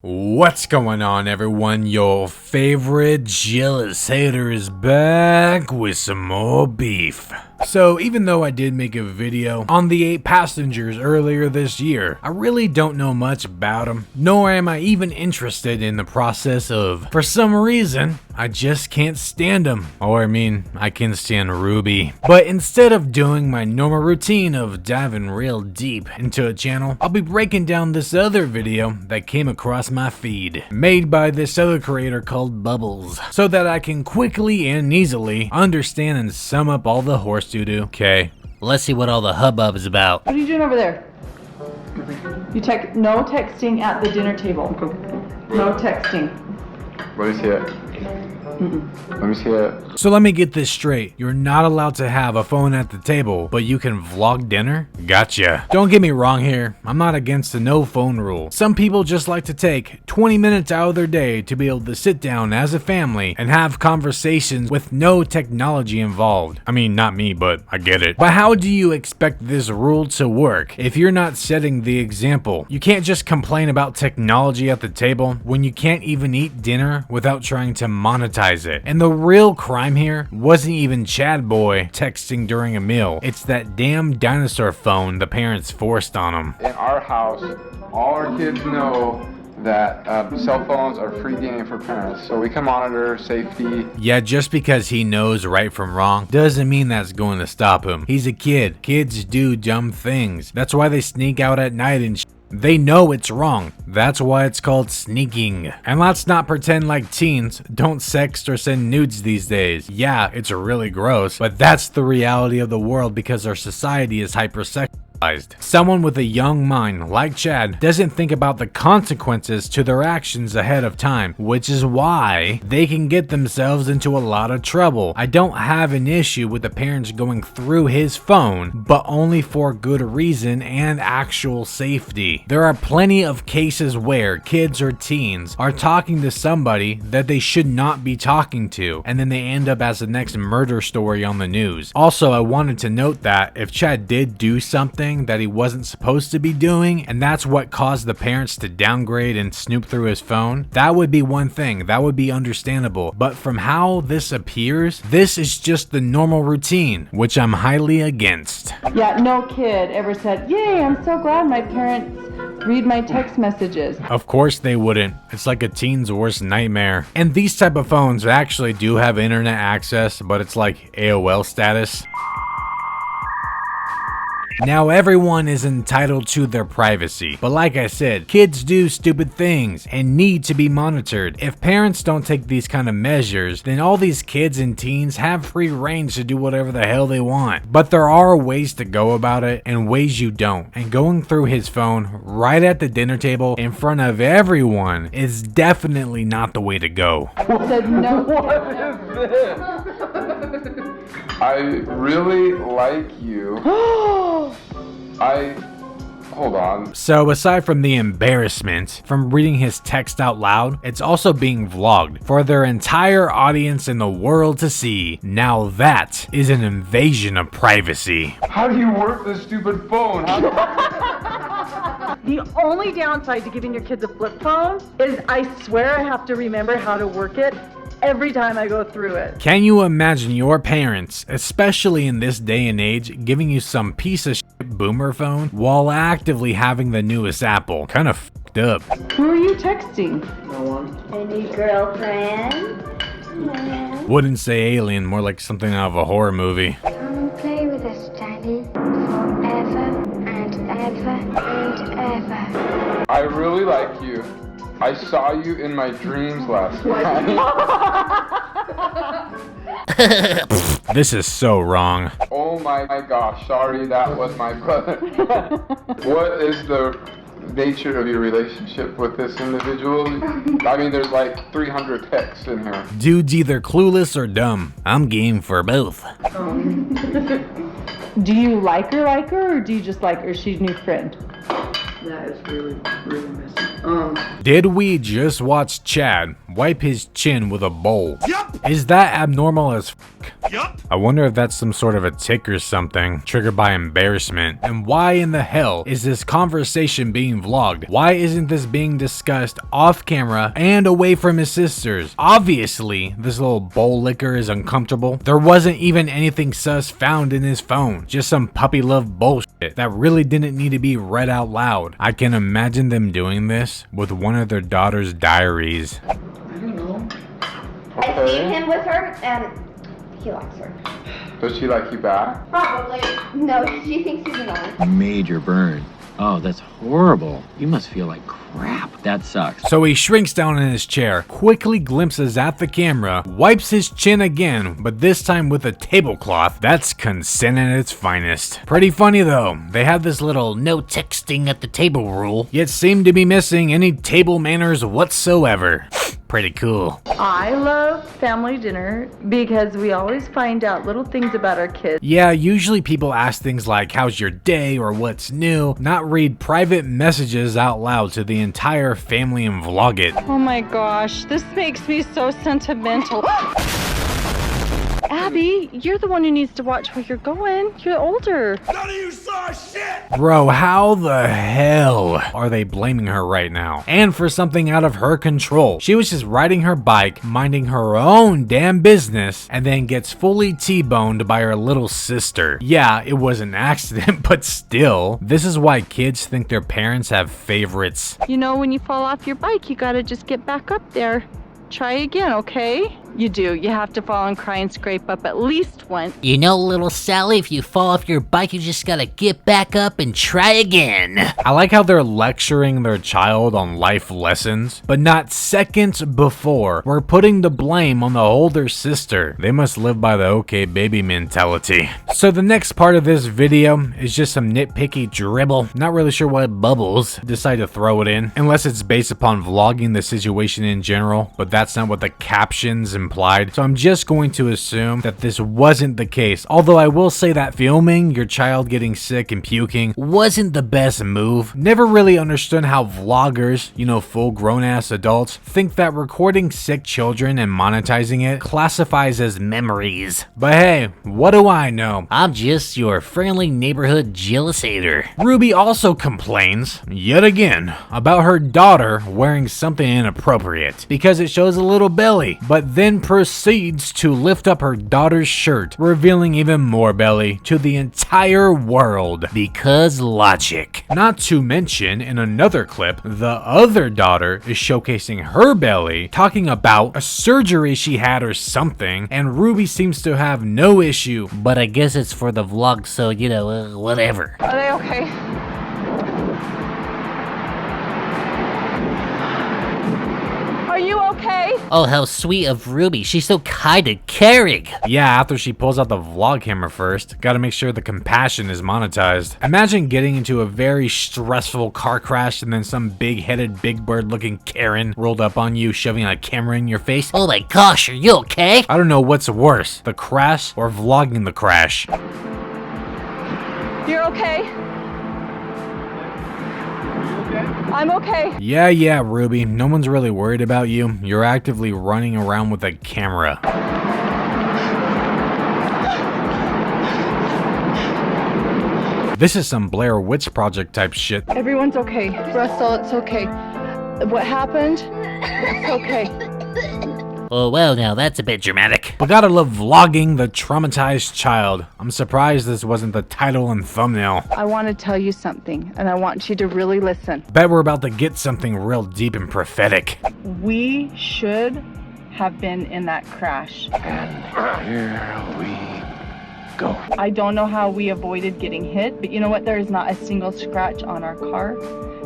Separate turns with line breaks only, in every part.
What's going on, everyone? Your favorite jealous hater is back with some more beef. So even though I did make a video on the 8 passengers earlier this year, I really don't know much about them, nor am I even interested in the process of, for some reason, I just can't stand them. Or I mean, I can stand Ruby. But instead of doing my normal routine of diving real deep into a channel, I'll be breaking down this other video that came across my feed, made by this other creator called Bubbles, so that I can quickly and easily understand and sum up all the horse doo-doo. Okay, let's see what all the hubbub is about.
What are you doing over there? No texting at the dinner table. No texting.
Let me see it. Let me see it.
So let me get this straight. You're not allowed to have a phone at the table, but you can vlog dinner? Gotcha. Don't get me wrong here. I'm not against the no phone rule. Some people just like to take 20 minutes out of their day to be able to sit down as a family and have conversations with no technology involved. I mean, not me, but I get it. But how do you expect this rule to work if you're not setting the example? You can't just complain about technology at the table when you can't even eat dinner without trying to monetize it. And the real crime here wasn't even Chad Boy texting during a meal. It's that damn dinosaur phone the parents forced on him.
In our house, all our kids know that cell phones are free game for parents, so we can monitor safety.
Yeah, just because he knows right from wrong doesn't mean that's going to stop him. He's a kid. Kids do dumb things. That's why they sneak out at night and they know it's wrong. That's why it's called sneaking. And let's not pretend like teens don't sext or send nudes these days. Yeah, it's really gross, but that's the reality of the world because our society is hypersexualized. Someone with a young mind like Chad doesn't think about the consequences to their actions ahead of time, which is why they can get themselves into a lot of trouble. I don't have an issue with the parents going through his phone, but only for good reason and actual safety. There are plenty of cases where kids or teens are talking to somebody that they should not be talking to, and then they end up as the next murder story on the news. Also, I wanted to note that if Chad did do something that he wasn't supposed to be doing, and that's what caused the parents to downgrade and snoop through his phone, that would be one thing, that would be understandable. But from how this appears, this is just the normal routine, which I'm highly against.
Yeah, no kid ever said, "Yay, I'm so glad my parents read my text messages."
Of course they wouldn't. It's like a teen's worst nightmare. And these type of phones actually do have internet access, but it's like AOL status. Now everyone is entitled to their privacy, but like I said, kids do stupid things and need to be monitored. If parents don't take these kind of measures, then all these kids and teens have free range to do whatever the hell they want. But there are ways to go about it and ways you don't. And going through his phone right at the dinner table in front of everyone is definitely not the way to go.
Said no.
What is this? I really like you. Hold on.
So aside from the embarrassment from reading his text out loud, it's also being vlogged for their entire audience in the world to see. Now that is an invasion of privacy.
How do you work this stupid phone?
The only downside to giving your kids a flip phone is I swear I have to remember how to work it every time I go through it.
Can you imagine your parents, especially in this day and age, giving you some piece of shit boomer phone while actively having the newest Apple? Kind of fucked up.
Who are you texting?
No one.
Any girlfriend? No.
Wouldn't say alien, more like something out of a horror movie.
Come and play with us, Daddy. Forever and ever and ever.
I really like you. I saw you in my dreams last night.
This is so wrong.
Oh my gosh, sorry, that was my brother. What is the nature of your relationship with this individual? I mean, there's like 300 texts in here.
Dude's either clueless or dumb. I'm game for both.
Do you like her, or do you just like her? She's new friend.
That is really messy.
Did we just watch Chad wipe his chin with a bowl?
Yup!
Is that abnormal as f? I wonder if that's some sort of a tic or something, triggered by embarrassment. And why in the hell is this conversation being vlogged? Why isn't this being discussed off camera and away from his sisters? Obviously, this little bowl licker is uncomfortable. There wasn't even anything sus found in his phone. Just some puppy love bullshit that really didn't need to be read out loud. I can imagine them doing this with one of their daughter's diaries.
I don't know.
I seen him with her, and he likes her.
Does she like you back?
Probably. No, she thinks he's annoying.
Major burn. Oh, that's horrible. You must feel like crap. That sucks.
So he shrinks down in his chair, quickly glimpses at the camera, wipes his chin again, but this time with a tablecloth. That's consent at its finest. Pretty funny though. They have this little no texting at the table rule, yet seem to be missing any table manners whatsoever. Pretty cool.
I love family dinner because we always find out little things about our kids.
Yeah, usually people ask things like, how's your day or what's new, not read private messages out loud to the entire family and vlog it.
Oh my gosh, this makes me so sentimental. Abby, you're the one who needs to watch where you're going. You're older.
Bro, how the hell are they blaming her right now? And for something out of her control. She was just riding her bike, minding her own damn business, and then gets fully T-boned by her little sister. Yeah, it was an accident, but still. This is why kids think their parents have favorites.
You know, when you fall off your bike, you gotta just get back up there. Try again, okay? You do. You have to fall and cry and scrape up at least once.
You know, little Sally, if you fall off your bike, you just gotta get back up and try again.
I like how they're lecturing their child on life lessons, but not seconds before, we're putting the blame on the older sister. They must live by the okay baby mentality. So the next part of this video is just some nitpicky dribble. Not really sure why Bubbles decided to throw it in, unless it's based upon vlogging the situation in general, but that's not what the captions implied. So I'm just going to assume that this wasn't the case. Although I will say that filming your child getting sick and puking wasn't the best move. Never really understood how vloggers, you know, full grown ass adults, think that recording sick children and monetizing it classifies as memories. But hey, what do I know?
I'm just your friendly neighborhood jealous-hater.
Ruby also complains, yet again, about her daughter wearing something inappropriate because it shows a little belly, but then proceeds to lift up her daughter's shirt, revealing even more belly to the entire world. Because logic. Not to mention, in another clip, the other daughter is showcasing her belly, talking about a surgery she had or something, and Ruby seems to have no issue.
But I guess it's for the vlog, so, you know, whatever.
Are they okay? Are you okay?
Oh, how sweet of Ruby. She's so kind and caring.
Yeah, after she pulls out the vlog camera first, gotta make sure the compassion is monetized. Imagine getting into a very stressful car crash and then some big-headed, big bird-looking Karen rolled up on you, shoving a camera in your face.
Oh my gosh, are you okay?
I don't know what's worse, the crash or vlogging the crash.
You're okay? I'm okay.
Yeah, Ruby, no one's really worried about you. You're actively running around with a camera. This is some Blair Witch Project type shit.
Everyone's okay. Russell, it's okay. What happened? It's okay.
Oh, well, now that's a bit dramatic.
But gotta love vlogging the traumatized child. I'm surprised this wasn't the title and thumbnail.
I want to tell you something, and I want you to really listen.
Bet we're about to get something real deep and prophetic.
We should have been in that crash.
And here we go.
I don't know how we avoided getting hit, but you know what? There is not a single scratch on our car.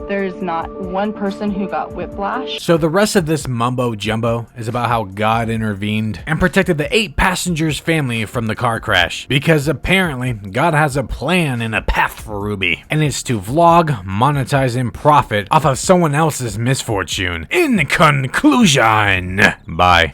There's not one person who got whiplash.
So the rest of this mumbo jumbo is about how God intervened and protected the 8 passengers' family from the car crash. Because apparently God has a plan and a path for Ruby, and it's to vlog, monetize, and profit off of someone else's misfortune. In conclusion, bye.